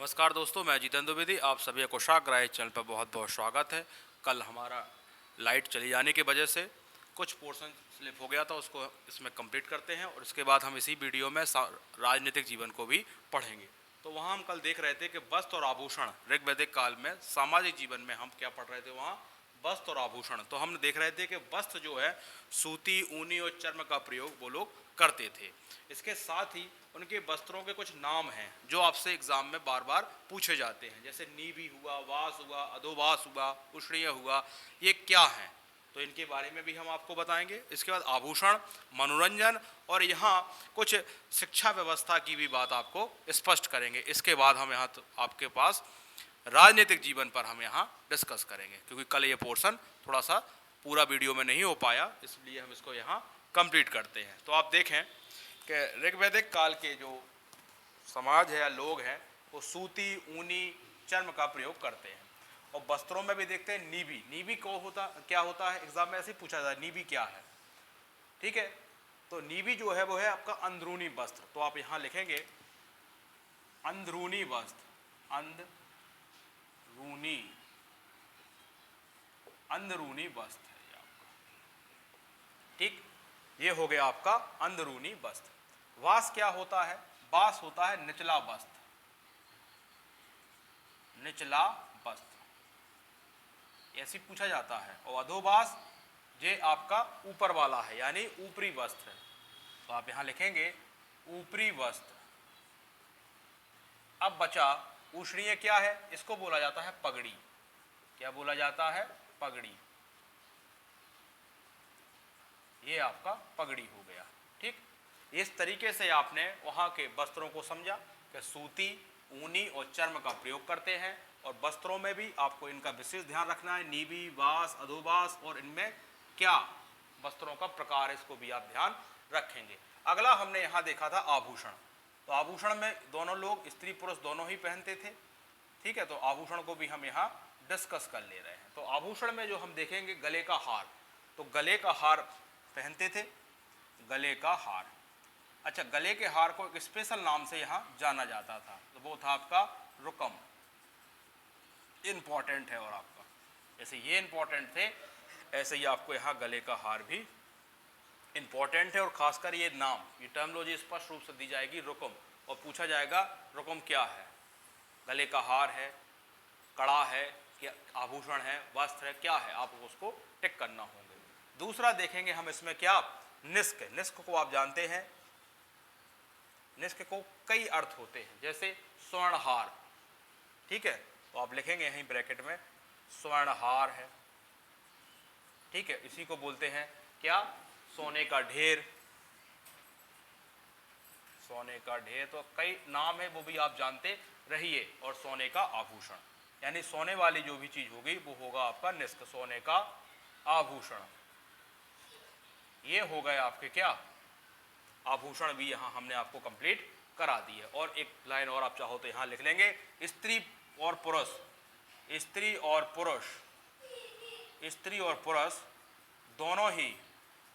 नमस्कार दोस्तों, मैं जितेंद्र द्विवेदी। आप सभी कुशाग्र चैनल पर बहुत बहुत स्वागत है। कल हमारा लाइट चली जाने की वजह से कुछ पोर्शन स्लिप हो गया था, उसको इसमें कंप्लीट करते हैं और इसके बाद हम इसी वीडियो में राजनीतिक जीवन को भी पढ़ेंगे। तो वहाँ हम कल देख रहे थे कि वस्त्र और आभूषण ऋग्वैदिक काल में सामाजिक जीवन में हम क्या पढ़ रहे थे। वहाँ वस्त्र और आभूषण तो हम देख रहे थे कि वस्त्र जो है सूती, ऊनी और चर्म का प्रयोग वो लोग करते थे। इसके साथ ही उनके वस्त्रों के कुछ नाम हैं जो आपसे एग्जाम में बार बार पूछे जाते हैं, जैसे नीबी हुआ, वास हुआ, अधोवास हुआ, उष्णीय हुआ। ये क्या हैं, तो इनके बारे में भी हम आपको बताएंगे। इसके बाद आभूषण, मनोरंजन और यहाँ कुछ शिक्षा व्यवस्था की भी बात आपको स्पष्ट करेंगे। इसके बाद हम यहाँ आपके पास राजनीतिक जीवन पर हम यहाँ डिस्कस करेंगे, क्योंकि कल ये पोर्शन थोड़ा सा पूरा वीडियो में नहीं हो पाया, इसलिए हम इसको यहाँ कंप्लीट करते हैं। तो आप देखें कि ऋग्वैदिक काल के जो समाज है या लोग हैं वो सूती, ऊनी, चर्म का प्रयोग करते हैं। और वस्त्रों में भी देखते हैं नीबी। नीबी को क्या होता है, एग्जाम में ऐसे ही पूछा जाता है नीबी क्या है। ठीक है, तो नीबी जो है वो है आपका अंदरूनी वस्त्र। तो आप यहाँ लिखेंगे अंदरूनी वस्त्र, अंदरूनी वस्त्र है ये आपका। ठीक, ये हो गया आपका अंदरूनी वस्त्र। वास क्या होता है? वास होता है निचला वस्त्र, निचला वस्त्र ऐसी पूछा जाता है। और अधोवास ये आपका ऊपर वाला है, यानी ऊपरी वस्त्र है। तो आप यहां लिखेंगे ऊपरी वस्त्र। अब बचा उष्णीय, क्या है? इसको बोला जाता है पगड़ी। क्या बोला जाता है? पगड़ी। ये आपका पगड़ी हो गया। ठीक, इस तरीके से आपने वहां के वस्त्रों को समझा कि सूती, ऊनी और चर्म का प्रयोग करते हैं। और वस्त्रों में भी आपको इनका विशेष ध्यान रखना है, नीबी, वास, अधोवास, और इनमें क्या वस्त्रों का प्रकार है, इसको भी आप ध्यान रखेंगे। अगला हमने यहाँ देखा था आभूषण। तो आभूषण में दोनों लोग, स्त्री पुरुष दोनों ही पहनते थे। ठीक है, तो आभूषण को भी हम यहाँ डिस्कस कर ले रहे हैं। तो आभूषण में जो हम देखेंगे गले का हार। तो गले का हार पहनते थे, गले का हार। अच्छा, गले के हार को एक स्पेशल नाम से यहाँ जाना जाता था, तो वो था आपका रुकम। इंपॉर्टेंट है, और आपका जैसे ये इंपॉर्टेंट थे ऐसे ही आपको यहाँ गले का हार भी इंपॉर्टेंट है। और खासकर ये नाम, ये टर्मिनोलॉजी स्पष्ट रूप से दी जाएगी, रुकम। और पूछा जाएगा रुकम क्या है? गले का हार है, कड़ा है, क्या आभूषण है, वस्त्र है, क्या है? आपको उसको टिक करना होंगे। दूसरा देखेंगे हम इसमें क्या, निष्क। निष्क को आप जानते हैं, निष्क को कई अर्थ होते हैं, जैसे स्वर्णहार। ठीक है, तो आप लिखेंगे यहीं ब्रैकेट में स्वर्णहार है। ठीक है, इसी को बोलते हैं क्या? सोने का ढेर। सोने का ढेर, तो कई नाम है, वो भी आप जानते रहिए। और सोने का आभूषण, यानी सोने वाली जो भी चीज होगी वो होगा आपका निष्क, सोने का आभूषण। ये हो गए आपके क्या, आभूषण भी यहाँ हमने आपको कंप्लीट करा दी है। और एक लाइन और आप चाहो तो यहाँ लिख लेंगे, स्त्री और पुरुष, स्त्री और पुरुष, स्त्री और पुरुष दोनों ही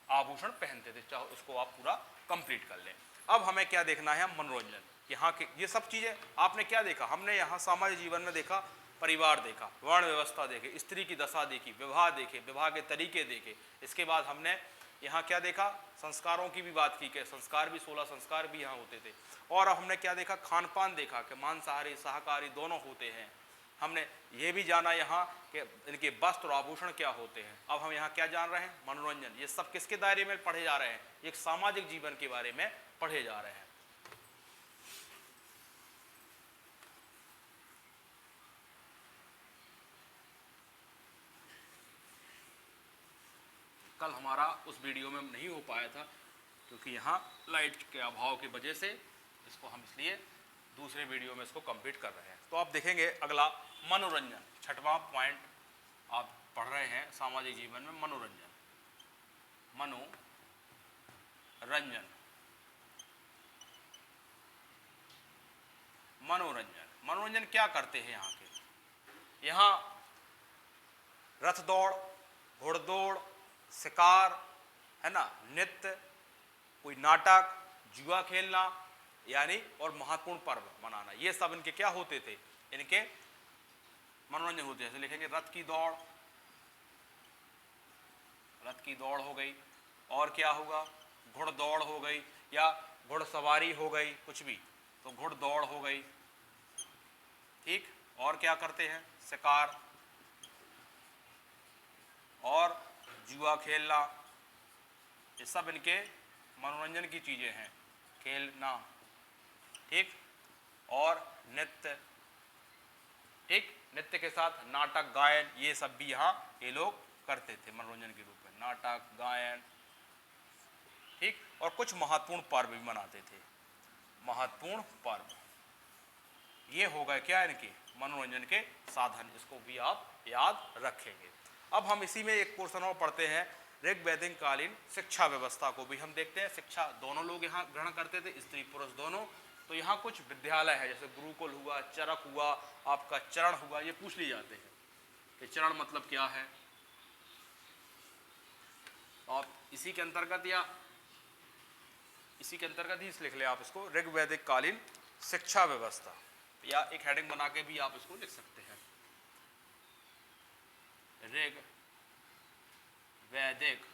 आभूषण पहनते थे। चाहो इसको आप पूरा कंप्लीट कर लें। अब हमें क्या देखना है, मनोरंजन। यहाँ के ये सब चीजें आपने क्या देखा, हमने यहाँ सामाजिक जीवन में देखा, परिवार देखा, वर्ण व्यवस्था देखे, स्त्री की दशा देखी, विवाह देखे, विवाह के तरीके देखे। इसके बाद हमने यहाँ क्या देखा, संस्कारों की भी बात की कि संस्कार भी 16 संस्कार भी यहाँ होते थे। और हमने क्या देखा, खान पान देखा कि मांसाहारी शाकाहारी दोनों होते हैं। हमने ये भी जाना यहाँ कि इनके वस्त्र और आभूषण क्या होते हैं। अब हम यहाँ क्या जान रहे हैं, मनोरंजन। ये सब किसके दायरे में पढ़े जा रहे हैं, एक सामाजिक जीवन के बारे में पढ़े जा रहे हैं। कल हमारा उस वीडियो में नहीं हो पाया था, क्योंकि यहाँ लाइट के अभाव की वजह से इसको हम इसलिए दूसरे वीडियो में इसको कंप्लीट कर रहे हैं। तो आप देखेंगे अगला मनोरंजन, छठवां पॉइंट आप पढ़ रहे हैं सामाजिक जीवन में मनोरंजन। मनोरंजन, मनोरंजन, मनोरंजन क्या करते हैं यहाँ के? यहाँ रथ दौड़, घोड़दौड़, शिकार, है ना, नृत्य, कोई नाटक, जुआ खेलना, यानी और महत्वपूर्ण पर्व मनाना, ये सब इनके क्या होते थे, इनके मनोरंजन होते हैं। जैसे लिखेंगे रथ की दौड़, रथ की दौड़ हो गई, और क्या होगा, घुड़दौड़ हो गई, या घुड़सवारी हो गई, कुछ भी, तो घुड़दौड़ हो गई, ठीक। और क्या करते हैं, शिकार और जुआ खेलना, ये सब इनके मनोरंजन की चीजें हैं, खेलना, ठीक। और नृत्य, ठीक, नृत्य के साथ नाटक गायन, ये सब भी यहाँ ये लोग करते थे मनोरंजन के रूप में, नाटक गायन, ठीक। और कुछ महत्वपूर्ण पर्व भी मनाते थे, महत्वपूर्ण पर्व, ये हो गए क्या इनके मनोरंजन के साधन, इसको भी आप याद रखेंगे। अब हम इसी में एक पोर्शन और पढ़ते हैं, ऋग्वैदिक कालीन शिक्षा व्यवस्था को भी हम देखते हैं। शिक्षा दोनों लोग यहाँ ग्रहण करते थे, स्त्री पुरुष दोनों। तो यहाँ कुछ विद्यालय है, जैसे गुरुकुल हुआ, चरक हुआ, आपका चरण हुआ, ये पूछ लिए जाते हैं कि चरण मतलब क्या है। आप इसी के अंतर्गत या इसी के अंतर्गत ही लिख ले आप इसको, ऋग्वैदिक कालीन शिक्षा व्यवस्था, या एक हेडिंग बना के भी आप इसको लिख सकते हैं, ऋग वैदिक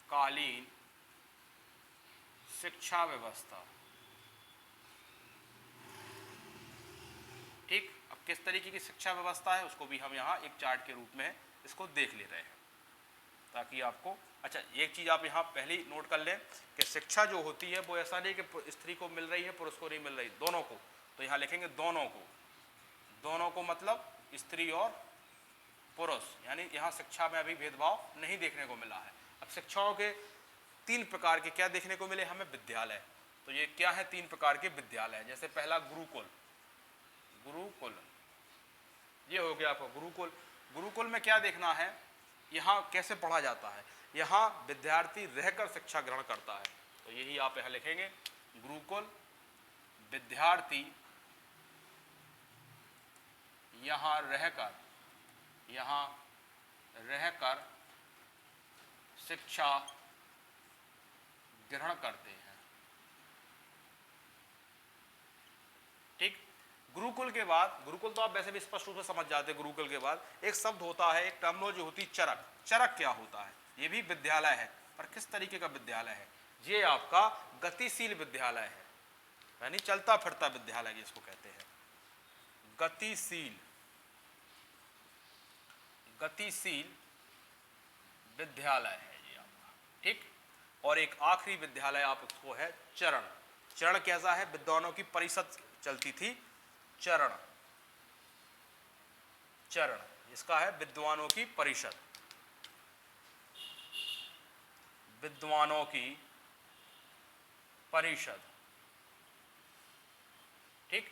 कालीन शिक्षा व्यवस्था, ठीक। अब किस तरीके की शिक्षा व्यवस्था है उसको भी हम यहाँ एक चार्ट के रूप में इसको देख ले रहे हैं, ताकि आपको, अच्छा एक चीज़ आप यहाँ पहले ही नोट कर लें कि शिक्षा जो होती है वो ऐसा नहीं कि स्त्री को मिल रही है पुरुष को नहीं मिल रही, दोनों को। तो यहाँ लिखेंगे दोनों को, दोनों को मतलब स्त्री और पुरुष, यानी यहाँ शिक्षा में अभी भेदभाव नहीं देखने को मिला है। अब शिक्षाओं के तीन प्रकार के क्या देखने को मिले हमें, विद्यालय। तो ये क्या है, तीन प्रकार के विद्यालय। जैसे पहला गुरुकुल, गुरुकुल ये हो गया आपका गुरुकुल। गुरुकुल में क्या देखना है, यहाँ कैसे पढ़ा जाता है, यहाँ विद्यार्थी रहकर शिक्षा ग्रहण करता है। तो यही आप यहाँ लिखेंगे, गुरुकुल विद्यार्थी यहाँ रहकर शिक्षा ग्रहण करते हैं, ठीक। गुरुकुल के बाद, गुरुकुल तो आप वैसे भी स्पष्ट रूप से समझ जाते हैं। गुरुकुल के बाद एक शब्द होता है, एक टर्मिनोलॉजी होती है चरक। चरक क्या होता है, ये भी विद्यालय है, पर किस तरीके का विद्यालय है, ये आपका गतिशील विद्यालय है, यानी चलता फिरता विद्यालय जिसको कहते हैं, गतिशील, गतिशील विद्यालय है ये आपका, ठीक। और एक आखिरी विद्यालय आप उसको है चरण। चरण कैसा है, विद्वानों की परिषद चलती थी, चरण, चरण इसका है विद्वानों की परिषद, विद्वानों की परिषद, ठीक।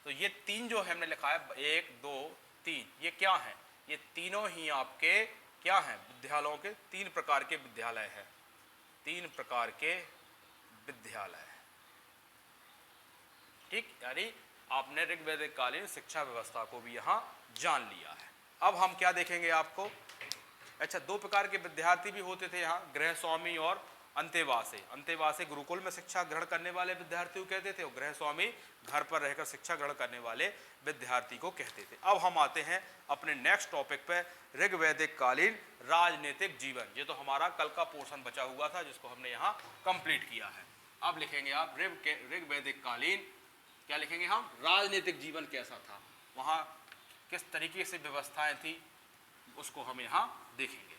तो ये तीन जो हमने लिखा है, 1 2 3, ये क्या है, ये तीनों ही आपके क्या हैं, विद्यालयों के तीन प्रकार के विद्यालय है, तीन प्रकार के विद्यालय, ठीक। यानी आपने ऋग्वैदिक कालीन शिक्षा व्यवस्था को भी यहाँ जान लिया है। अब हम क्या देखेंगे आपको, अच्छा दो प्रकार के विद्यार्थी भी होते थे यहाँ, गृहस्वामी और अंतेवासी। अंतेवासी गुरुकुल में शिक्षा ग्रहण करने वाले विद्यार्थी को कहते थे, और गृहस्वामी घर पर रहकर शिक्षा ग्रहण करने वाले विद्यार्थी को कहते थे। अब हम आते हैं अपने नेक्स्ट टॉपिक पे, ऋग्वैदिक कालीन राजनीतिक जीवन। ये तो हमारा कल का पोर्शन बचा हुआ था जिसको हमने यहाँ कंप्लीट किया है। अब लिखेंगे आप ऋग्वैदिक कालीन, क्या लिखेंगे हम, राजनीतिक जीवन कैसा था, वहाँ किस तरीके से व्यवस्थाएं थी, उसको हम यहाँ देखेंगे।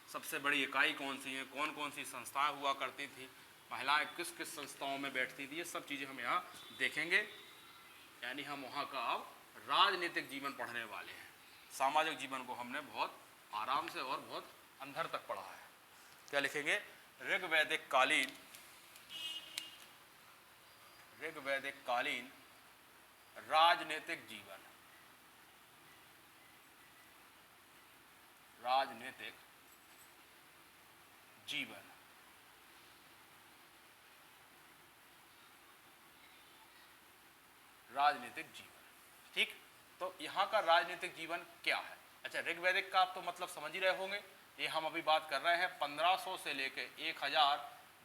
सबसे बड़ी इकाई कौन सी है, कौन कौन सी संस्थाएं हुआ करती थी, महिलाएं किस किस संस्थाओं में बैठती थी, ये सब चीज़ें हम यहाँ देखेंगे। यानी हम वहाँ का अब राजनीतिक जीवन पढ़ने वाले हैं। सामाजिक जीवन को हमने बहुत आराम से और बहुत अंदर तक पढ़ा है। क्या लिखेंगे, ऋग्वैदिक कालीन, ऋग्वैदिक कालीन राजनीतिक जीवन, राजनीतिक जीवन, राजनीतिक जीवन, ठीक। तो यहाँ का राजनीतिक जीवन क्या है, अच्छा ऋग्वैदिक का आप तो मतलब समझ ही रहे होंगे। ये हम अभी बात कर रहे हैं 1500 से लेकर 1000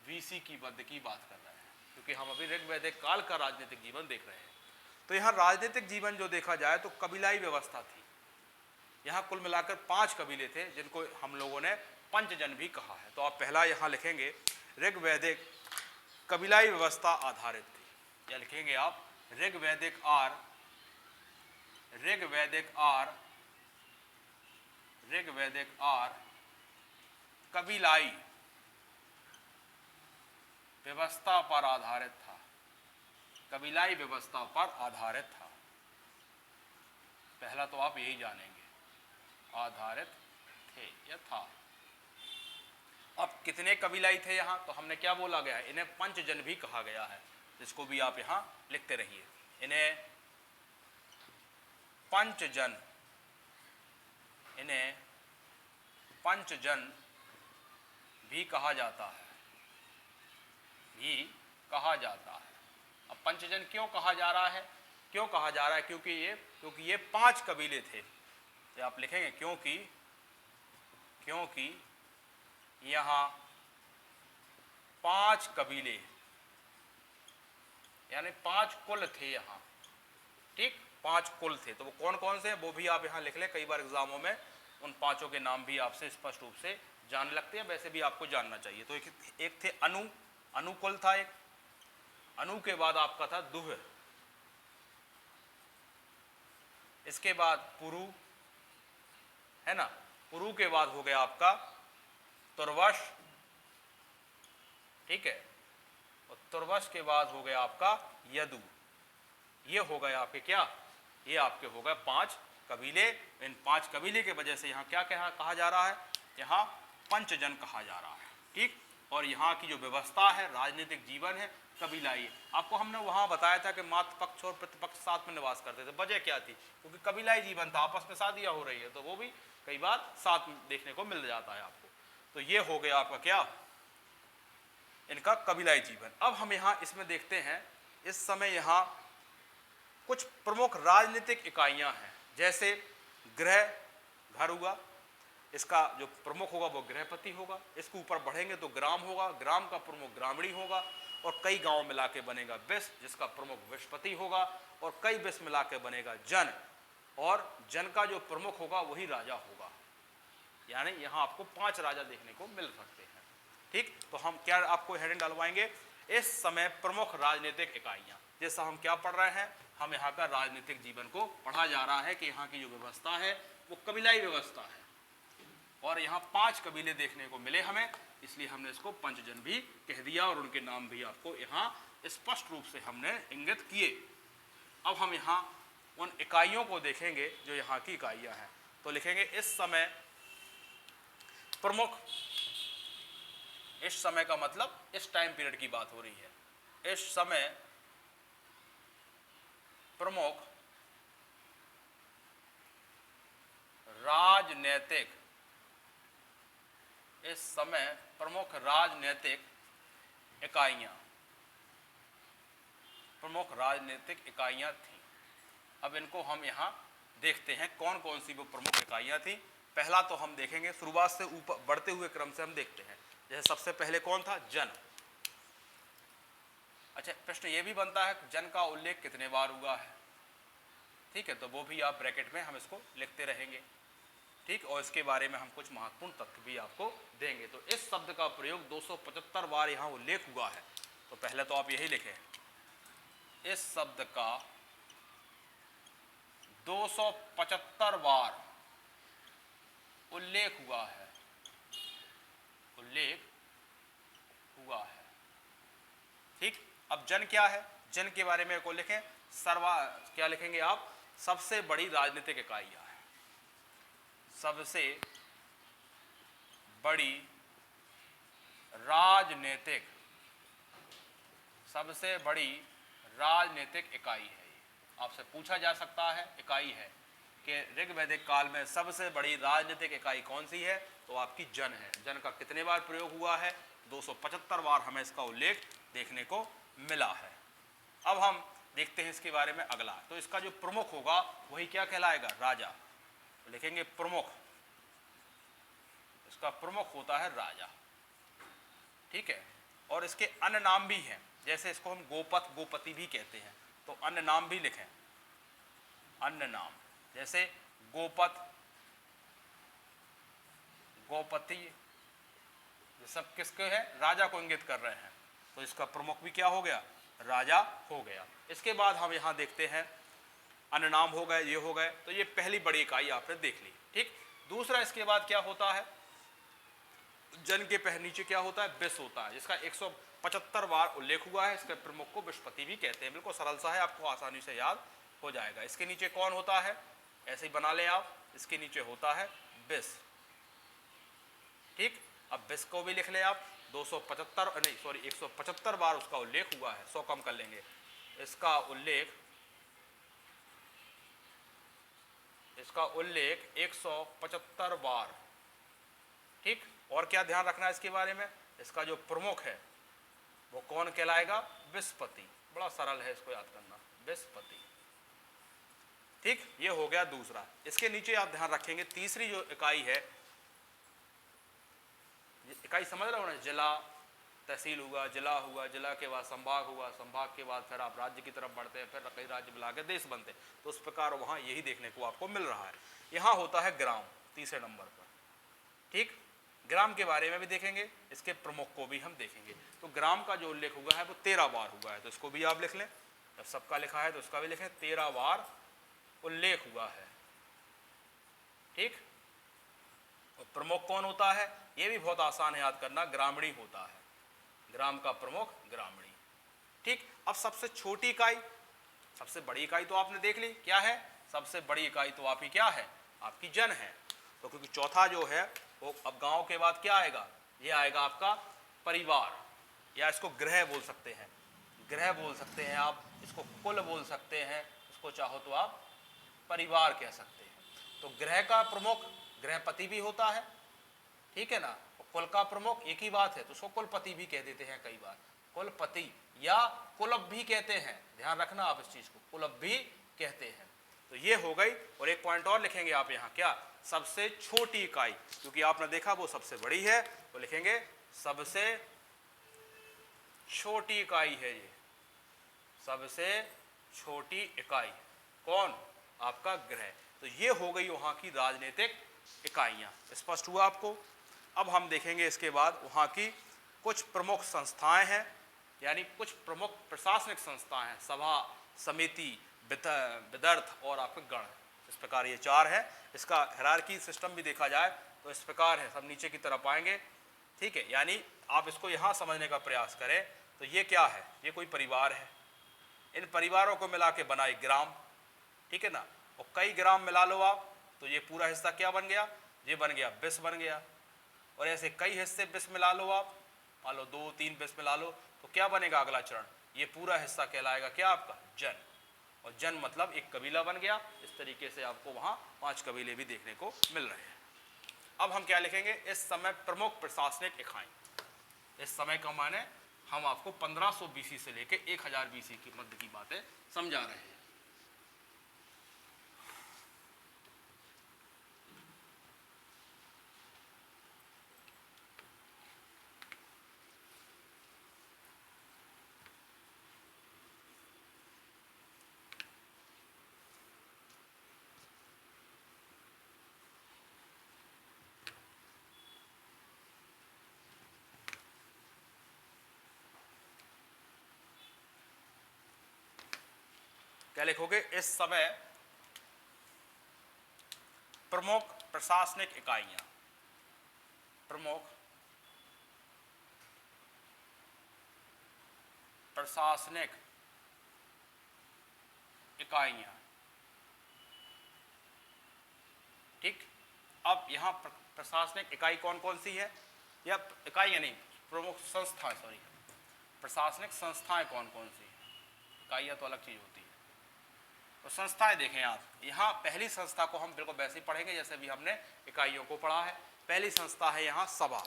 BC की बद्ध की बात कर रहे हैं, क्योंकि हम अभी ऋग वैदिक काल का राजनीतिक जीवन देख रहे हैं। तो यहाँ राजनीतिक जीवन जो देखा जाए तो कबीलाई व्यवस्था थी। यहाँ कुल मिलाकर 5 कबीले थे जिनको हम लोगों ने पंचजन भी कहा है। तो आप पहला यहाँ लिखेंगे ऋग वैदिक कबीलाई व्यवस्था आधारित थी, या लिखेंगे आप ऋग वैदिक आर कबीलाई व्यवस्था पर आधारित था, कबीलाई व्यवस्था पर आधारित था। पहला तो आप यही जानेंगे, आधारित थे या था। अब कितने कबीलाई थे यहाँ, तो हमने क्या बोला गया है, इन्हें पंचजन भी कहा गया है, जिसको भी आप यहाँ लिखते रहिए। इन्हें पंचजन भी कहा जाता है, अब पंचजन क्यों कहा जा रहा है, क्योंकि ये 5 कबीले थे। तो आप लिखेंगे क्योंकि यहाँ 5 कबीले यानी 5 कुल थे यहाँ, ठीक, 5 कुल थे। तो वो कौन कौन से हैं वो भी आप यहाँ लिख लें। कई बार एग्जामों में उन 5 के नाम भी आपसे स्पष्ट रूप से जान लगते हैं, वैसे भी आपको जानना चाहिए। तो एक थे अनु कुल था, एक अनु के बाद आपका था दुह, इसके बाद पुरु है ना, पुरु के बाद हो गया आपका तुर्वश, ठीक है, और तुर्वश के बाद हो गया आपका यदु। ये हो गए आपके क्या, ये आपके हो गए 5 कबीले। इन 5 कबीले के वजह से यहाँ क्या कहा जा रहा है, यहाँ पंचजन कहा जा रहा है, ठीक। और यहाँ की जो व्यवस्था है, राजनीतिक जीवन है, कबीलाई है। आपको हमने वहाँ बताया था कि मातृ पक्ष और पितृपक्ष साथ में निवास करते थे। वजह क्या थी, क्योंकि कबीलाई जीवन था, आपस में शादियाँ हो रही है, तो वो भी कई बार साथ में देखने को मिल जाता है आपको। तो ये हो गया आपका क्या, इनका कबीलाई जीवन। अब हम यहाँ इसमें देखते हैं, इस समय यहाँ कुछ प्रमुख राजनीतिक इकाइयाँ हैं, जैसे घर हुआ, इसका जो प्रमुख होगा वो गृहपति होगा। इसके ऊपर बढ़ेंगे तो ग्राम होगा, ग्राम का प्रमुख ग्रामणी होगा, और कई गांव मिला के बनेगा विष, जिसका प्रमुख विषपति होगा, और कई विष मिला के बनेगा जन, और जन का जो प्रमुख होगा वही राजा होगा। यानी यहाँ आपको 5 राजा देखने को मिल सकते हैं, ठीक। तो हम क्या आपको हेडिंग डलवाएंगे, इस समय प्रमुख राजनीतिक इकाइयाँ। जैसा हम क्या पढ़ रहे हैं, हम यहाँ का राजनीतिक जीवन को पढ़ा जा रहा है कि यहाँ की जो व्यवस्था है वो कबीलाई व्यवस्था है, और यहाँ 5 कबीले देखने को मिले हमें, इसलिए हमने इसको पंचजन भी कह दिया, और उनके नाम भी आपको यहाँ स्पष्ट रूप से हमने इंगित किए। अब हम यहाँ उन इकाइयों को देखेंगे जो यहाँ की इकाइयाँ हैं। तो लिखेंगे इस समय प्रमुख, इस समय का मतलब इस टाइम पीरियड की बात हो रही है। इस समय प्रमुख राजनीतिक, इस समय प्रमुख राजनीतिक इकाइयाँ थीं। अब इनको हम यहाँ देखते हैं कौन कौन सी वो प्रमुख इकाइयाँ थीं। पहला तो हम देखेंगे, शुरुआत से ऊपर बढ़ते हुए क्रम से हम देखते हैं। जैसे सबसे पहले कौन था, जन। अच्छा, प्रश्न ये भी बनता है जन का उल्लेख कितने बार हुआ है, ठीक है, तो वो भी आप ब्रैकेट में हम इसको लिखते रहेंगे, ठीक। और इसके बारे में हम कुछ महत्वपूर्ण तथ्य भी आपको देंगे। तो इस शब्द का प्रयोग 275 बार यहाँ उल्लेख हुआ है। तो पहले तो आप यही लिखें, इस शब्द का 275 बार उल्लेख हुआ है, ठीक। अब जन क्या है, जन के बारे में को लिखें, क्या लिखेंगे आप, सबसे बड़ी राजनीतिक इकाइयाँ है, सबसे बड़ी राजनीतिक इकाई है। आपसे पूछा जा सकता है, इकाई है, कि ऋग वैदिक काल में सबसे बड़ी राजनीतिक इकाई कौन सी है, तो आपकी जन है। जन का कितने बार प्रयोग हुआ है, 275 बार हमें इसका उल्लेख देखने को मिला है। अब हम देखते हैं इसके बारे में अगला। तो इसका जो प्रमुख होगा वही क्या कहलाएगा, राजा। तो लिखेंगे प्रमुख, इसका प्रमुख होता है राजा, ठीक है। और इसके अन्य नाम भी हैं, जैसे इसको हम गोपथ गोपति भी कहते हैं, तो अन्य नाम भी लिखें, अन्य नाम, जैसे गोपथ गोपति, ये सब किसके है, राजा को इंगित कर रहे हैं, तो इसका प्रमुख भी क्या हो गया, राजा हो गया। इसके बाद हम यहाँ देखते हैं अन्य नाम हो गए, ये हो गए, तो ये पहली बड़ी इकाई आपने देख ली, ठीक। दूसरा इसके बाद क्या होता है, जन के नीचे क्या होता है, विष होता है, जिसका 175 बार उल्लेख हुआ है। इसके प्रमुख को विषपति भी कहते हैं। बिल्कुल सरल सा है, आपको आसानी से याद हो जाएगा। इसके नीचे कौन होता है, ऐसे ही बना लें आप, इसके नीचे होता है विष, ठीक। अब विष को भी लिख लें आप, 275 नहीं सॉरी 175 बार उसका उल्लेख हुआ है, 100 कम कर लेंगे, इसका उल्लेख 175 बार, ठीक। और क्या ध्यान रखना है इसके बारे में, इसका जो प्रमुख है वो कौन कहलाएगा, विषपति। बड़ा सरल है, इसको याद करना, विषपति, ठीक। ये हो गया दूसरा। इसके नीचे आप ध्यान रखेंगे तीसरी जो इकाई है, इकाई समझ रहे हो ना, जिला, तहसील हुआ, जिला हुआ, जिला के बाद संभाग हुआ, संभाग के बाद फिर आप राज्य की तरफ बढ़ते हैं, फिर कई राज्य मिला के देश बनते हैं, तो उस प्रकार वहाँ यही देखने को आपको मिल रहा है। यहाँ होता है ग्राम तीसरे नंबर पर, ठीक। ग्राम के बारे में भी देखेंगे, इसके प्रमुख को भी हम देखेंगे। तो ग्राम का जो उल्लेख हुआ है वो 13 बार हुआ है, तो इसको भी आप लिख लें, जब सबका लिखा है तो उसका भी लिखें, 13 बार उल्लेख हुआ है, ठीक। और प्रमुख कौन होता है, ये भी बहुत आसान है याद करना, ग्रामीणी होता है, ग्राम का प्रमुख ग्रामीणी, ठीक। अब सबसे छोटी इकाई, सबसे बड़ी इकाई तो आपने देख ली क्या है, सबसे बड़ी इकाई तो आपकी क्या है, आपकी जन है। तो क्योंकि चौथा जो है वो अब गांव के बाद क्या आएगा, ये आएगा आपका परिवार, या इसको गृह बोल सकते हैं, गृह बोल सकते हैं आप, इसको कुल बोल सकते हैं, इसको चाहो तो आप परिवार कह सकते हैं। तो गृह का प्रमुख गृहपति भी होता है, ठीक है ना। कुल का प्रमुख एक ही बात है, तो उसको कुलपति भी कह देते हैं कई बार, कुलपति या कुलप भी कहते हैं, ध्यान रखना आप इस चीज को, कुलप भी कहते हैं। तो ये हो गई। और एक पॉइंट और लिखेंगे आप यहाँ, क्या, सबसे छोटी इकाई, क्योंकि आपने देखा वो सबसे बड़ी है, तो लिखेंगे सबसे छोटी इकाई है ये, सबसे छोटी इकाई कौन, आपका गृह। तो ये हो गई वहाँ की राजनीतिक इकाइयाँ, स्पष्ट हुआ आपको। अब हम देखेंगे इसके बाद वहाँ की कुछ प्रमुख संस्थाएं हैं, यानी कुछ प्रमुख प्रशासनिक संस्थाएं हैं, सभा, समिति, विदर्थ और आपके गण, इस प्रकार ये 4 है। इसका हायरार्की सिस्टम भी देखा जाए तो इस प्रकार है, सब नीचे की तरफ आएंगे, ठीक है। यानी आप इसको यहाँ समझने का प्रयास करें तो ये क्या है, ये कोई परिवार है, इन परिवारों को मिला के बना एक ग्राम, ठीक है ना। और कई ग्राम मिला लो आप, तो ये पूरा हिस्सा क्या बन गया, ये बन गया विष बन गया। और ऐसे कई हिस्से विष मिला लो आप, मान लो 2-3 विष मिला लो, तो क्या बनेगा अगला चरण, ये पूरा हिस्सा कहलाएगा क्या, आपका जन। और जन मतलब एक कबीला बन गया। इस तरीके से आपको वहाँ 5 कबीले भी देखने को मिल रहे हैं। अब हम क्या लिखेंगे, इस समय प्रमुख प्रशासनिक इकाई, इस समय का माने हम आपको 1500 BC से लेकर 1000 BC की मध्य की बातें समझा रहे हैं। क्या लिखोगे, इस समय प्रमुख प्रशासनिक इकाइयां, प्रमुख प्रशासनिक इकाइयां, ठीक। अब यहां प्रशासनिक इकाई कौन कौन सी है, या इकाइयां नहीं, प्रमुख संस्थाएं, सॉरी, प्रशासनिक संस्थाएं कौन कौन सी है, इकाइयां तो अलग चीज होती है। तो संस्थाएं देखें आप, यहाँ पहली संस्था को हम बिल्कुल वैसे ही पढ़ेंगे जैसे भी हमने इकाइयों को पढ़ा है। पहली संस्था है यहाँ सभा,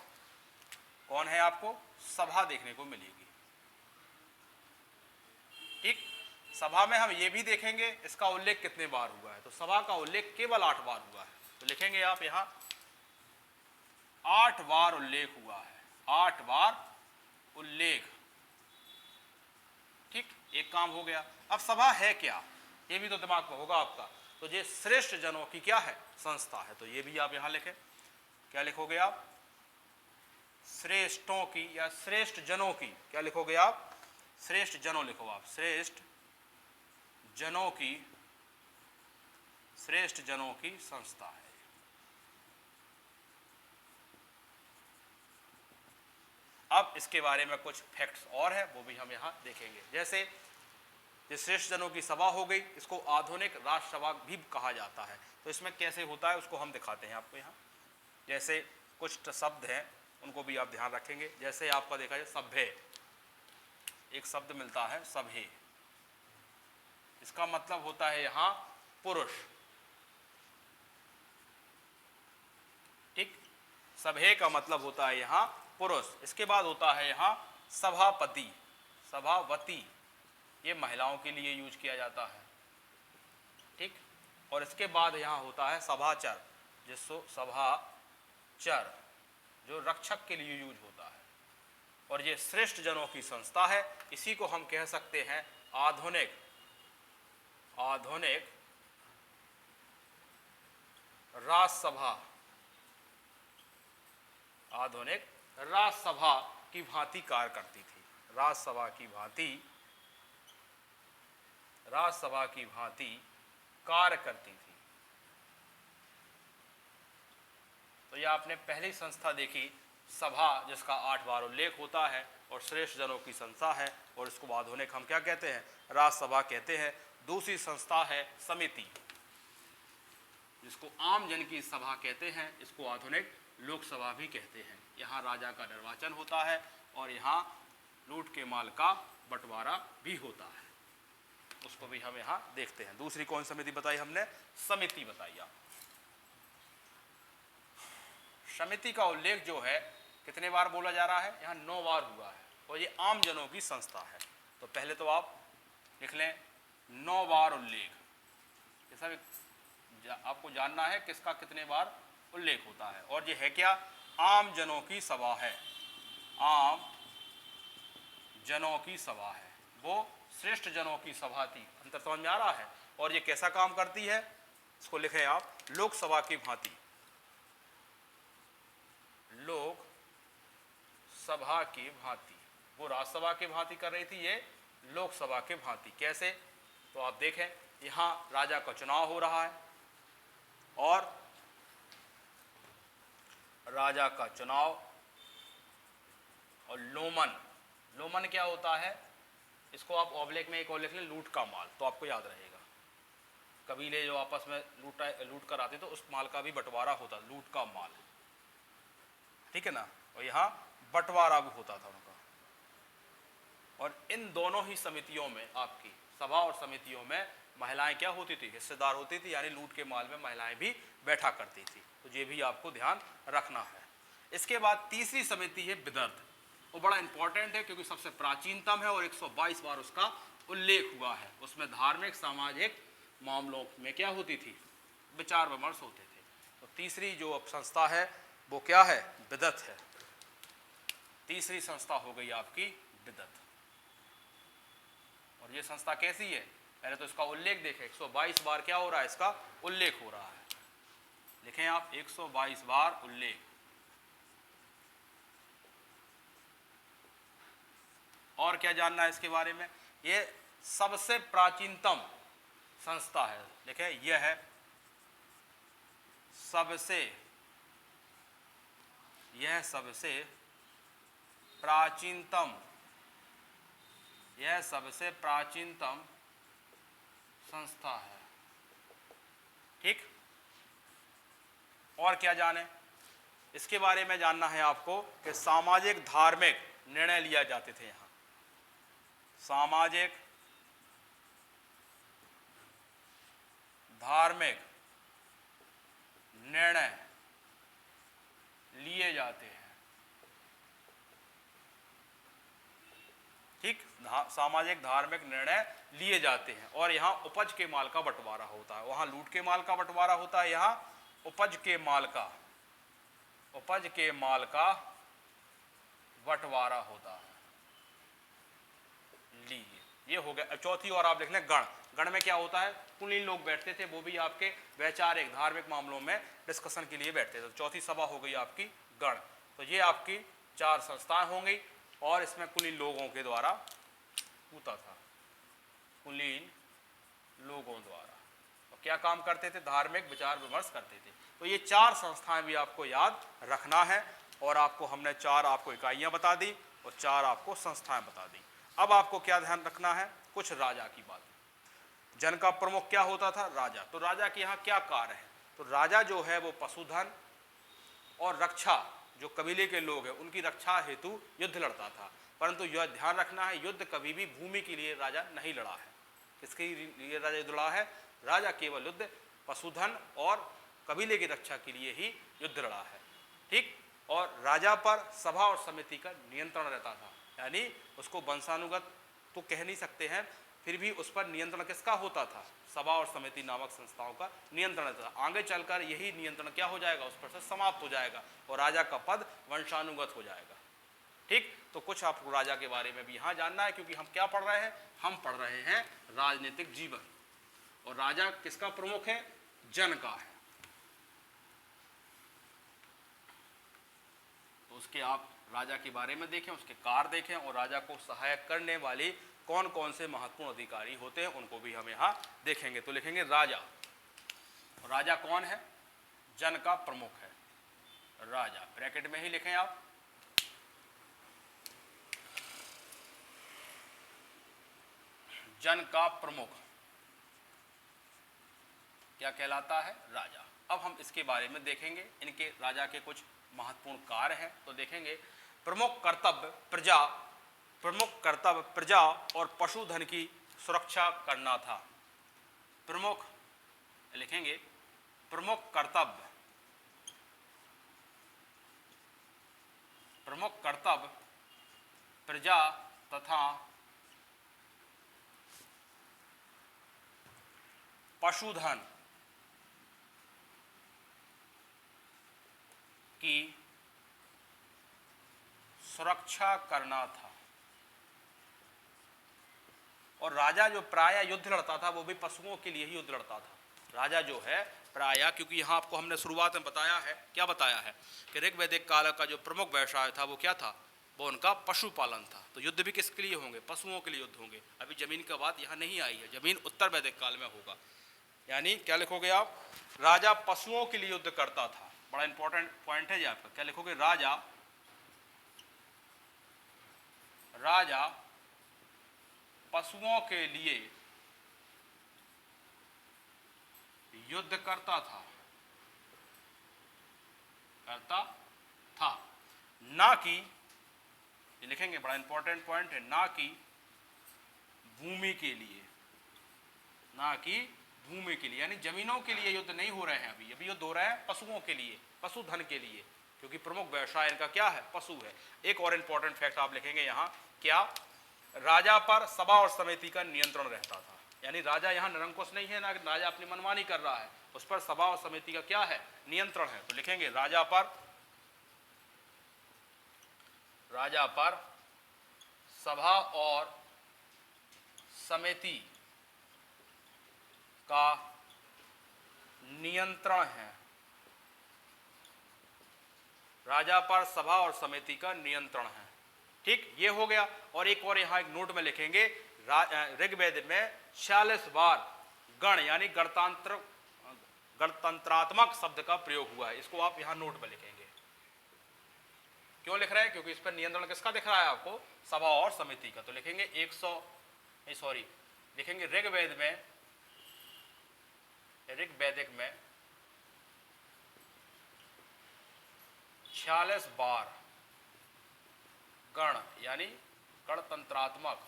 कौन है, आपको सभा देखने को मिलेगी, ठीक। सभा में हम ये भी देखेंगे इसका उल्लेख कितने बार हुआ है, तो सभा का उल्लेख केवल 8 बार हुआ है। तो लिखेंगे आप यहाँ 8 बार उल्लेख हुआ है, 8 बार उल्लेख एक काम हो गया। अब सभा है क्या, ये भी तो दिमाग में होगा आपका। तो ये श्रेष्ठ जनों की क्या है, संस्था है। तो ये भी आप यहां लिखें, क्या लिखोगे आप, श्रेष्ठों की या श्रेष्ठ जनों की, क्या लिखोगे आप, श्रेष्ठ जनों लिखो आप, श्रेष्ठ जनों की, श्रेष्ठ जनों की संस्था है। अब इसके बारे में कुछ फैक्ट्स और है, वो भी हम यहां देखेंगे। जैसे ये श्रेष्ठ जनों की सभा हो गई, इसको आधुनिक राजसभा भी कहा जाता है। तो इसमें कैसे होता है उसको हम दिखाते हैं आपको यहाँ। जैसे कुछ शब्द हैं उनको भी आप ध्यान रखेंगे। जैसे आपका देखा जाए सभ्य, एक शब्द मिलता है सभ्य, इसका मतलब होता है यहाँ पुरुष, ठीक, सभ्य का मतलब होता है यहाँ पुरुष। इसके बाद होता है यहाँ सभापति, सभावती, ये महिलाओं के लिए यूज किया जाता है, ठीक। और इसके बाद यहाँ होता है सभाचर, जिसको सभाचर जो रक्षक के लिए यूज होता है। और ये श्रेष्ठ जनों की संस्था है, इसी को हम कह सकते हैं आधुनिक, आधुनिक राजसभा, आधुनिक राजसभा की भांति कार्य करती थी, राजसभा की भांति, राजसभा की भांति कार्य करती थी। तो यह आपने पहली संस्था देखी, सभा, जिसका 8 बार उल्लेख होता है, और श्रेष्ठ जनों की संस्था है, और इसको आधुनिक हम क्या कहते हैं, राजसभा कहते हैं। दूसरी संस्था है समिति, जिसको आम जन की सभा कहते हैं, इसको आधुनिक लोकसभा भी कहते हैं। यहाँ राजा का निर्वाचन होता है और यहाँ लूट के माल का बंटवारा भी होता है, उसको भी हम यहाँ देखते हैं। दूसरी कौन समिति बताई हमने, समिति बताई आप। समिति का उल्लेख जो है कितने बार बोला जा रहा है, यहाँ 9 बार हुआ है, और ये आम जनों की संस्था है। तो पहले तो आप लिख लें 9 बार उल्लेख, ये सब आपको जानना है किसका कितने बार उल्लेख होता है। और ये है क्या, आम जनों की सभा है, आम जनों की सभा है, वो श्रेष्ठ जनों की सभा थी। अंतर समझ में आ रहा है। और ये कैसा काम करती है, इसको लिखें आप लोकसभा की भांति, लोक सभा की भांति। वो राज्यसभा की भांति कर रही थी, ये लोकसभा के भांति। कैसे, तो आप देखें यहाँ राजा का चुनाव हो रहा है, और राजा का चुनाव और लोमन, लोमन क्या होता है, इसको आप ऑब्लिक में एक और लिख लें, लूट का माल, तो आपको याद रहेगा। कबीले जो आपस में लूट कर आते तो उस माल का भी बंटवारा होता, लूट का माल, ठीक है ना। और यहाँ बंटवारा भी होता था उनका। और इन दोनों ही समितियों में, आपकी सभा और समितियों में महिलाएं क्या होती थी, हिस्सेदार होती थी, यानी लूट के माल में महिलाएं भी बैठा करती थी। तो ये भी आपको ध्यान रखना है। इसके बाद तीसरी समिति है विदर्भ, वो बड़ा इंपॉर्टेंट है क्योंकि सबसे प्राचीनतम है और 122 बार उसका उल्लेख हुआ है। उसमें धार्मिक सामाजिक मामलों में क्या होती थी, विचार विमर्श होते थे। तो तीसरी जो संस्था है वो क्या है, विदत है। तीसरी संस्था हो गई आपकी विदत। और ये संस्था कैसी है, पहले तो इसका उल्लेख देखें, 122 बार क्या हो रहा है, इसका उल्लेख हो रहा है। लिखें आप 122 बार उल्लेख। और क्या जानना है इसके बारे में, ये सबसे प्राचीनतम संस्था है। लिखें, यह है सबसे, यह सबसे प्राचीनतम, यह सबसे प्राचीनतम संस्था है, ठीक। और क्या जाने इसके बारे में, जानना है आपको कि सामाजिक धार्मिक निर्णय लिया जाते थे यहाँ, सामाजिक धार्मिक निर्णय लिए जाते हैं, ठीक। सामाजिक धार्मिक निर्णय लिए जाते हैं। और यहाँ उपज के माल का बंटवारा होता है, वहाँ लूट के माल का बंटवारा होता है, यहाँ उपज के माल का, उपज के माल का बंटवारा होता है। लीजिए, ये हो गया। चौथी और आप देख लें गण। गण में क्या होता है, कुलीन लोग बैठते थे, वो भी आपके वैचारिक धार्मिक मामलों में डिस्कशन के लिए बैठते थे। तो चौथी सभा हो गई आपकी गण। तो ये आपकी 4 संस्थाएं होंगी और इसमें कुलीन लोगों के द्वारा होता था, कुलीन लोगों द्वारा। और क्या काम करते थे, धार्मिक विचार विमर्श करते थे। तो ये 4 संस्थाएं भी आपको याद रखना है। और आपको हमने 4 आपको इकाइयां बता दी और 4 आपको संस्थाएं बता दी। अब आपको क्या ध्यान रखना है, कुछ राजा की बात। जन का प्रमुख क्या होता था, राजा। तो राजा के यहाँ क्या कार्य है, तो राजा जो है वो पशुधन और रक्षा, जो कबीले के लोग हैं उनकी रक्षा हेतु युद्ध लड़ता था। परंतु यह ध्यान रखना है, युद्ध कभी भी भूमि के लिए राजा नहीं लड़ा है। किसके लिए राजा युद्ध लड़ा है, राजा केवल युद्ध पशुधन और कबीले की रक्षा के लिए ही युद्ध लड़ा है। ठीक। और राजा पर सभा और समिति का नियंत्रण रहता था, यानी उसको वंशानुगत तो कह नहीं सकते हैं, फिर भी उस पर नियंत्रण किसका होता था, सभा और समिति नामक संस्थाओं का नियंत्रण रहता था। आगे चलकर यही नियंत्रण क्या हो जाएगा, उस पर से समाप्त हो जाएगा और राजा का पद वंशानुगत हो जाएगा। ठीक। तो कुछ आपको राजा के बारे में भी यहाँ जानना है, क्योंकि हम क्या पढ़ रहे हैं, हम पढ़ रहे हैं राजनीतिक जीवन। और राजा किसका प्रमुख है, जन का है। तो उसके आप राजा के बारे में देखें, उसके कार्य देखें और राजा को सहायक करने वाली कौन कौन से महत्वपूर्ण अधिकारी होते हैं उनको भी हम यहाँ देखेंगे। तो लिखेंगे राजा। राजा कौन है, जन का प्रमुख है राजा, ब्रैकेट में ही लिखें आप। जन का प्रमुख क्या कहलाता है, राजा। अब हम इसके बारे में देखेंगे, इनके राजा के कुछ महत्वपूर्ण कार्य हैं। तो देखेंगे प्रमुख कर्तव्य प्रजा और पशुधन की सुरक्षा करना था। प्रमुख लिखेंगे प्रमुख कर्तव्य प्रजा तथा पशुधन की सुरक्षा करना था। और राजा जो प्रायः युद्ध लड़ता था वो भी पशुओं के लिए ही युद्ध लड़ता था। राजा जो है प्रायः, क्योंकि यहाँ आपको हमने शुरुआत में बताया है, क्या बताया है कि ऋग्वैदिक काल का जो प्रमुख व्यवसाय था वो क्या था, वो उनका पशुपालन था। तो युद्ध भी किसके लिए होंगे, पशुओं के लिए युद्ध होंगे। अभी जमीन का बात यहाँ नहीं आई है, जमीन उत्तर वैदिक काल में होगा। यानी क्या लिखोगे आप, राजा पशुओं के लिए युद्ध करता था। बड़ा इंपॉर्टेंट पॉइंट है ये आपका। क्या लिखोगे, राजा पशुओं के लिए युद्ध करता था ना कि, ये लिखेंगे बड़ा इंपॉर्टेंट पॉइंट है, ना कि भूमि के लिए, ना कि भूमि के लिए, यानी जमीनों के लिए युद्ध नहीं हो रहे हैं। अभी युद्ध हो रहे हैं पशुओं के लिए, पशुधन के लिए, क्योंकि प्रमुख व्यवसाय इनका क्या है, पशु है। एक और इंपॉर्टेंट फैक्ट आप लिखेंगे यहाँ, क्या, राजा पर सभा और समिति का नियंत्रण रहता था। यानी राजा यहाँ निरंकुश नहीं है, ना राजा अपनी मनमानी कर रहा है, उस पर सभा और समिति का क्या है, नियंत्रण है। तो लिखेंगे राजा पर सभा और समिति का नियंत्रण है। राजा पर सभा और समिति का नियंत्रण है। ठीक, ये हो गया। और एक और यहां एक नोट में लिखेंगे, ऋग्वेद में 46 बार गण यानी गणतंत्रात्मक शब्द का प्रयोग हुआ है। इसको आप यहां नोट में लिखेंगे। क्यों लिख रहे हैं, क्योंकि इस पर नियंत्रण किसका दिख रहा है आपको, सभा और समिति का। तो लिखेंगे लिखेंगे ऋग्वैदिक में 46 बार गण यानी गणतंत्रात्मक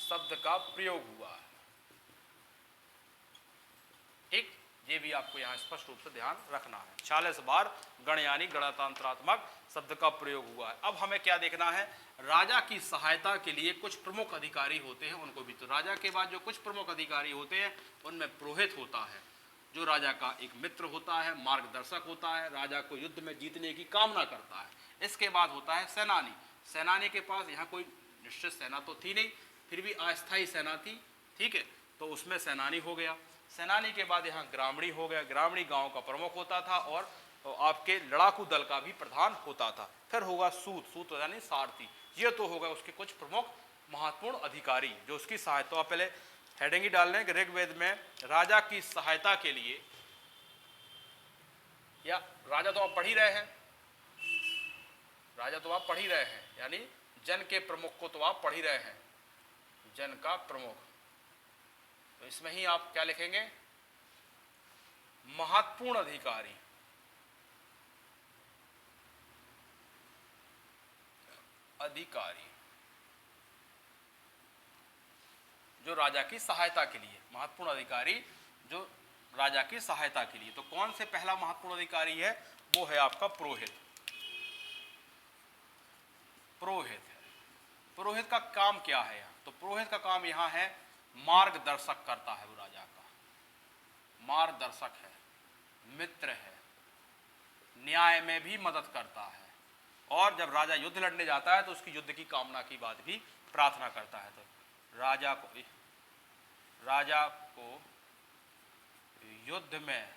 शब्द का प्रयोग हुआ है। ठीक, ये भी आपको यहां स्पष्ट रूप से ध्यान रखना है। 46 बार गण यानी गणतंत्रात्मक शब्द का प्रयोग हुआ है। अब हमें क्या देखना है, राजा की सहायता के लिए कुछ प्रमुख अधिकारी होते हैं, उनको भी। तो राजा के बाद जो कुछ प्रमुख अधिकारी होते हैं उनमें पुरोहित होता है, जो राजा का एक मित्र होता है, मार्गदर्शक होता है, राजा को युद्ध में जीतने की कामना करता है। इसके बाद होता है सेनानी। सेनानी के पास यहाँ कोई निश्चित सेना तो थी नहीं, फिर भी अस्थायी सेना थी, ठीक है, तो उसमें सेनानी हो गया। सेनानी के बाद यहाँ ग्रामणी हो गया, ग्रामणी गांव का प्रमुख होता था और आपके लड़ाकू दल का भी प्रधान होता था। फिर होगा सूत, सूत यानी सारथी, ये तो होगा उसके कुछ प्रमुख महत्वपूर्ण अधिकारी जो उसकी सहायता। तो आप पहले हेडिंग ही डाल लें कि ऋग्वेद में राजा की सहायता के लिए, या राजा तो आप पढ़ ही रहे हैं, राजा तो आप पढ़ ही रहे हैं, यानी जन के प्रमुख को तो आप पढ़ ही रहे हैं, जन का प्रमुख। तो इसमें ही आप क्या लिखेंगे, महत्वपूर्ण अधिकारी। अधिकारी जो राजा की सहायता के लिए, महत्वपूर्ण अधिकारी जो राजा की सहायता के लिए। तो कौन से पहला महत्वपूर्ण अधिकारी है, वो है आपका पुरोहित। पुरोहित है, पुरोहित का काम क्या है यहाँ, तो पुरोहित का काम यहाँ है मार्गदर्शक करता है, वो राजा का मार्गदर्शक है, मित्र है, न्याय में भी मदद करता है, और जब राजा युद्ध लड़ने जाता है तो उसकी युद्ध की कामना की बात भी प्रार्थना करता है। तो राजा को युद्ध में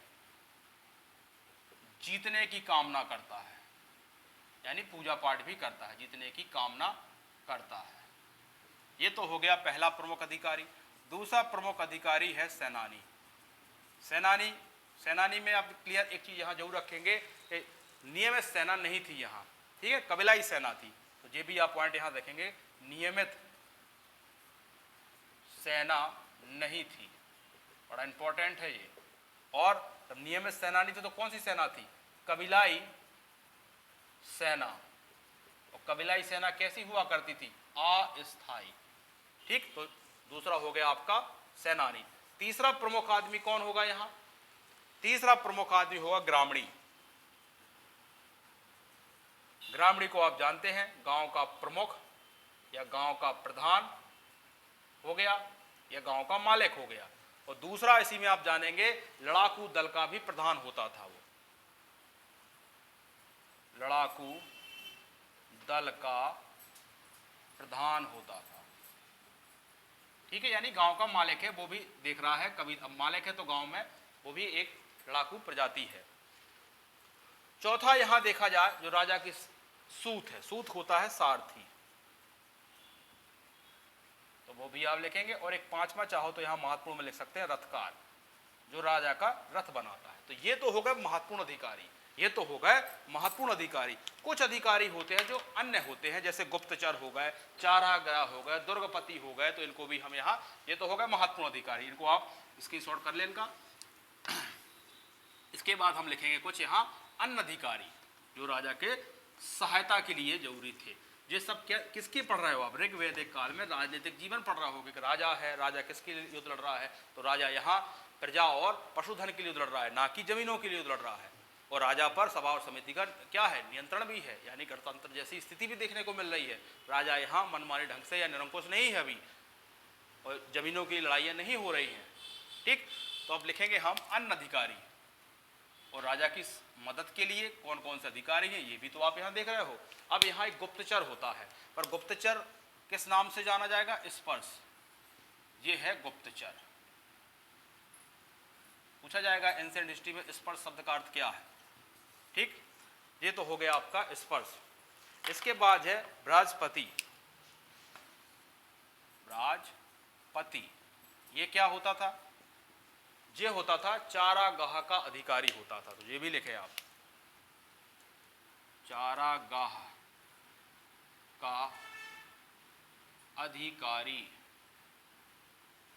जीतने की कामना करता है, यानी पूजा पाठ भी करता है, जीतने की कामना करता है। ये तो हो गया पहला प्रमुख अधिकारी। दूसरा प्रमुख अधिकारी है सेनानी। सेनानी, सेनानी में आप क्लियर एक चीज यहां जरूर रखेंगे कि नियमित सेना नहीं थी यहाँ, ठीक है, कबीलाई सेना थी। तो ये भी आप पॉइंट यहां देखेंगे, नियमित सेना नहीं थी, बड़ा इंपॉर्टेंट है ये। और जब नियमित सेना नहीं थी तो कौन सी सेना थी, कबीलाई सेना। और कबीलाई सेना कैसी हुआ करती थी, अस्थायी, ठीक। तो दूसरा हो गया आपका सेनानी। तीसरा प्रमुख आदमी कौन होगा यहां, तीसरा प्रमुख आदमी होगा ग्रामणी। ग्रामणी को आप जानते हैं, गांव का प्रमुख या गांव का प्रधान हो गया या गांव का मालिक हो गया। और दूसरा इसी में आप जानेंगे, लड़ाकू दल का भी प्रधान होता था वो, लड़ाकू दल का प्रधान होता था, ठीक है, यानी गांव का मालिक है वो भी देख रहा है, कभी अब मालिक है तो गांव में वो भी एक लड़ाकू प्रजाति है। चौथा यहां देखा जाए जो राजा की सूत है, सूत होता है सारथी, तो वो भी आप लिखेंगे। और एक पांचवा चाहो तो यहां महत्वपूर्ण में लिख सकते हैं, रथकार, जो राजा का रथ बनाता है। तो ये तो हो गए महत्वपूर्ण अधिकारी, ये तो हो गए महत्वपूर्ण अधिकारी। कुछ अधिकारी होते हैं जो अन्य होते हैं, जैसे गुप्तचर हो गए, चारागाह हो गए, दुर्गपति हो गए, तो इनको भी हम यहाँ, ये तो हो गए महत्वपूर्ण अधिकारी, इनको आप स्क्रीनशॉट कर लें इनका। इसके बाद हम लिखेंगे कुछ यहाँ अन्य अधिकारी जो राजा के सहायता के लिए जरूरी थे। ये सब क्या, किसकी पढ़ रहे हो आप, ऋग्वैदिक काल में राजनीतिक जीवन पढ़ रहा हो कि राजा है, राजा किसके लिए युद्ध लड़ रहा है, तो राजा यहाँ प्रजा और पशुधन के लिए युद्ध लड़ रहा है, ना कि जमीनों के लिए युद्ध लड़ रहा है। और राजा पर सभा और समिति का क्या है, नियंत्रण भी है, यानी गणतंत्र जैसी स्थिति भी देखने को मिल रही है। राजा यहाँ मनमाने ढंग से या निरंकुश नहीं है अभी, और जमीनों की लड़ाइयाँ नहीं हो रही हैं, ठीक। तो अब लिखेंगे हम अन्य अधिकारी, और राजा की मदद के लिए कौन कौन से अधिकारी हैं ये भी तो आप यहाँ देख रहे हो। अब यहाँ एक गुप्तचर होता है, पर गुप्तचर किस नाम से जाना जाएगा, स्पर्श, ये है गुप्तचर। पूछा जाएगा एंशिएंट हिस्ट्री में स्पर्श शब्द का अर्थ क्या है, ठीक। ये तो हो गया आपका स्पर्श। इसके बाद है बृहस्पति। बृहस्पति ये क्या होता था, ये होता था चारागाह का अधिकारी होता था, तो ये भी लिखे आप, चारागाह का अधिकारी,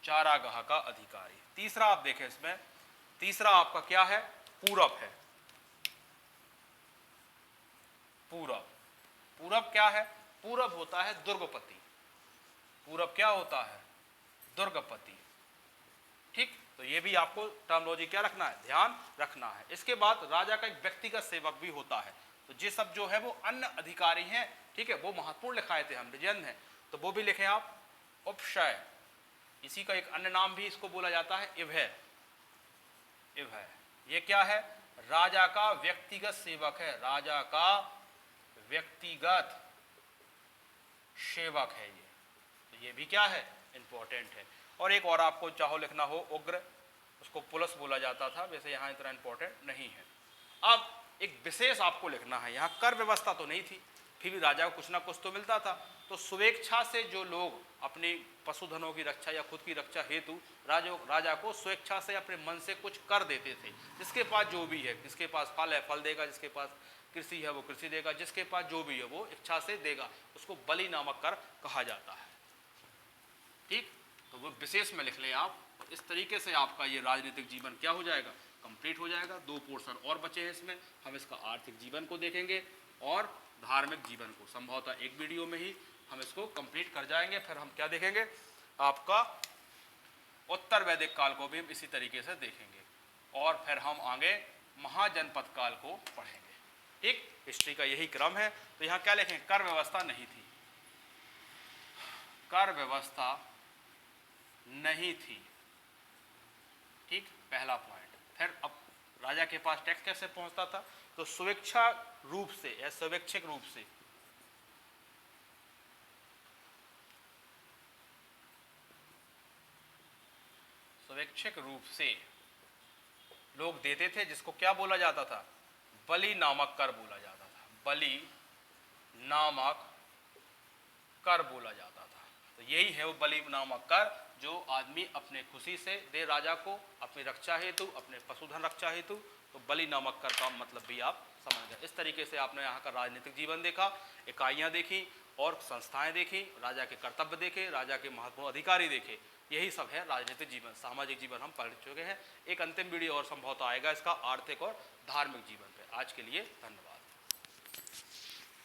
चारागाह का अधिकारी। तीसरा आप देखें इसमें, तीसरा आपका क्या है, पूरब है। पूरब, पूरब क्या है, पूरब होता है दुर्गपति। पूरब क्या होता है, दुर्गपति, ठीक। तो ये भी आपको टर्मिनोलॉजी क्या रखना है, ध्यान रखना है। इसके बाद राजा का एक व्यक्तिगत सेवक भी होता है, तो ये सब जो है वो अन्य अधिकारी हैं, ठीक है, वो महत्वपूर्ण लिखाए थे हम, विजयन है, तो वो भी लिखें आप। उपशय, इसी का एक अन्य नाम भी इसको बोला जाता है, इभय। इभय ये क्या है, राजा का व्यक्तिगत सेवक है, राजा का व्यक्तिगत सेवक है ये, तो ये भी क्या है, इंपॉर्टेंट है। और एक और आपको चाहो लिखना हो, उग्र, उसको पुलिस बोला जाता था, वैसे यहाँ इतना इंपॉर्टेंट नहीं है। अब एक विशेष आपको लिखना है, यहाँ कर व्यवस्था तो नहीं थी, फिर भी राजा को कुछ ना कुछ तो मिलता था। तो स्वेच्छा से जो लोग अपनी पशुधनों की रक्षा या खुद की रक्षा हेतु राजा को स्वेच्छा से अपने मन से कुछ कर देते थे। जिसके पास जो भी है, जिसके पास फल है फल देगा, जिसके पास कृषि है वो कृषि देगा, जिसके पास जो भी है वो इच्छा से देगा, उसको बलि नामक कर कहा जाता है। ठीक, तो वो विशेष में लिख लें आप। इस तरीके से आपका ये राजनीतिक जीवन क्या हो जाएगा, कंप्लीट हो जाएगा। 2 पोर्शन और बचे हैं इसमें, हम इसका आर्थिक जीवन को देखेंगे और धार्मिक जीवन को, संभवतः एक वीडियो में ही हम इसको कंप्लीट कर जाएंगे। फिर हम क्या देखेंगे, आपका उत्तर वैदिक काल को भी हम इसी तरीके से देखेंगे और फिर हम आगे महाजनपद काल को पढ़ेंगे। ठीक, हिस्ट्री का यही क्रम है। तो यहाँ क्या लिखें, कर व्यवस्था नहीं थी, कर व्यवस्था नहीं थी। ठीक, पहला पॉइंट। फिर अब राजा के पास टैक्स कैसे पहुंचता था, तो स्वेच्छा रूप से या स्वैच्छिक रूप से, स्वैच्छिक रूप से लोग देते थे, जिसको क्या बोला जाता था, बलि नामक कर बोला जाता था, बलि नामक कर बोला जाता था। तो यही है वो बलि नामक कर, जो आदमी अपने खुशी से दे राजा को, अपनी रक्षा हेतु, अपने पशुधन रक्षा हेतु। तो बलि नामक कर का मतलब भी आप समझ गए। इस तरीके से आपने यहाँ का राजनीतिक जीवन देखा, इकाइयाँ देखी और संस्थाएं देखी, राजा के कर्तव्य देखे, राजा के महत्वपूर्ण अधिकारी देखे। यही सब है राजनीतिक जीवन। सामाजिक जीवन हम पढ़ चुके हैं। एक अंतिम वीडियो और संभवतः आएगा इसका, आर्थिक और धार्मिक जीवन पे। आज के लिए धन्यवाद।